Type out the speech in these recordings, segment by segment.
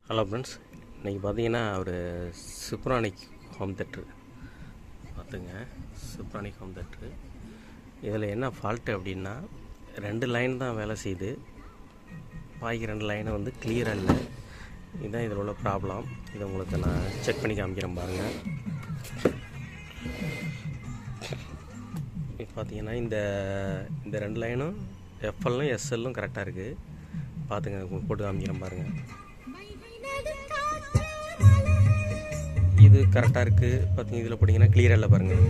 Hello friends, இன்றைக்கி பார்த்தீங்கன்னா ஒரு சிப்ரானிக் ஹோம் தேட்டரு பார்த்துங்க. சிப்ரானிக் ஹோம் தேட்டரு இதில் என்ன ஃபால்ட்டு அப்படின்னா 2 லைன் தான் வேலை செய்யுது. பாக்கி 2 லைனை வந்து கிளியராக இல்லை. இதுதான் இதில் உள்ள ப்ராப்ளம். இதை உங்களுக்கு நான் செக் பண்ணி காமிக்கிறேன் பாருங்கள். இப்போ பார்த்தீங்கன்னா இந்த 2 லைனும் எஃப்எல்லும் எஸ்எல்லும் கரெக்டாக இருக்குது. பார்த்துங்க, உங்களுக்கு போட்டு காமிக்கிறேன் பாருங்கள். இது கரெக்டாக இருக்குது. பார்த்தீங்க, இதில் போட்டிங்கன்னா கிளியராக இல்லை பாருங்கள்.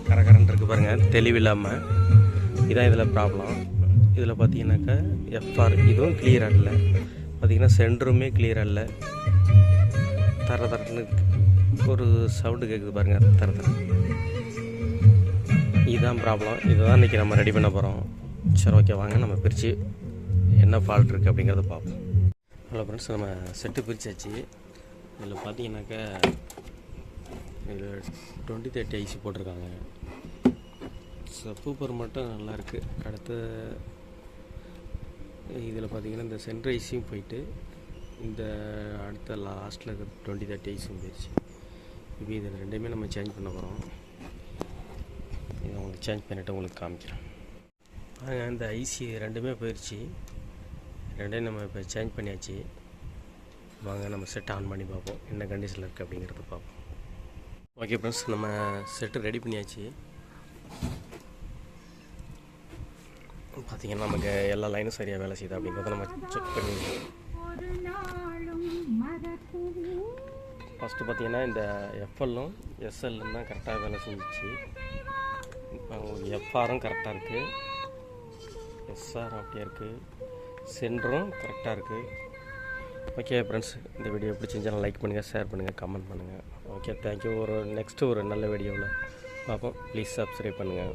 கரெக்டாக இருக்குது பாருங்கள், தெளிவில்லாமல். இதான் இதில் ப்ராப்ளம். இதில் பார்த்தீங்கன்னாக்கா எஃப்ஆர் இதுவும் கிளியராக இல்லை. பார்த்திங்கன்னா சென்டருமே கிளியராக இல்லை. தரன்னு ஒரு சவுண்டு கேட்குது பாருங்கள், தர. இதுதான் ப்ராப்ளம். இதை தான் இன்றைக்கி நம்ம ரெடி பண்ண போகிறோம். சரி, ஓகே, வாங்க நம்ம பிரித்து என்ன ஃபால்ட் இருக்குது அப்படிங்கிறத பார்ப்போம். ஹலோ ஃப்ரெண்ட்ஸ், நம்ம செட்டு பிரித்தாச்சு. இதில் பார்த்தீங்கன்னாக்கா இதில் 2030 ஐசி போட்டிருக்காங்க. சப்பூப்பர் மட்டும் நல்லாயிருக்கு. அடுத்து இதில் பார்த்தீங்கன்னா இந்த சென்ட்ரு ஐசியும் போயிட்டு இந்த அடுத்த லாஸ்ட்டில் இருக்கிற 2030 ஐசியும் போயிடுச்சு. இப்போ இதில் ரெண்டையுமே நம்ம சேஞ்ச் பண்ண போகிறோம். இதை உங்களுக்கு சேஞ்ச் பண்ணிவிட்டு உங்களுக்கு காமிக்கிறேன். இந்த ஐசி ரெண்டுமே போயிடுச்சு. ரெண்டையும் நம்ம இப்போ சேஞ்ச் பண்ணியாச்சு. வாங்க நம்ம செட் ஆன் பண்ணி பார்ப்போம், என்ன கண்டிஷனில் இருக்குது அப்படிங்கிறத பார்ப்போம். ஓகே ஃப்ரெண்ட்ஸ், நம்ம செட்டு ரெடி பண்ணியாச்சு. பார்த்திங்கன்னா நமக்கு எல்லா லைனும் சரியாக வேலை செய்யுது அப்படிங்கிறத நம்ம செக் பண்ணி. ஃபஸ்ட்டு பார்த்திங்கன்னா இந்த எஃப்எல்லும் எஸ்எல்லும் தான் கரெக்டாக வேலை செஞ்சிச்சு. உங்களுக்கு எஃப்ஆரும் கரெக்டாக இருக்குது, எஸ்ஆர் அப்படியே இருக்குது, சென்டரும் கரெக்டாக இருக்குது. ஓகே ஃப்ரெண்ட்ஸ், இந்த வீடியோ பிடிச்சிருந்தாலும் லைக் பண்ணுங்கள், ஷேர் பண்ணுங்கள், கமெண்ட் பண்ணுங்கள். Okay, thank you. நெக்ஸ்ட்டு ஒரு நல்ல வீடியோவில் பார்ப்போம். ப்ளீஸ் சப்ஸ்கிரைப் பண்ணுங்கள்.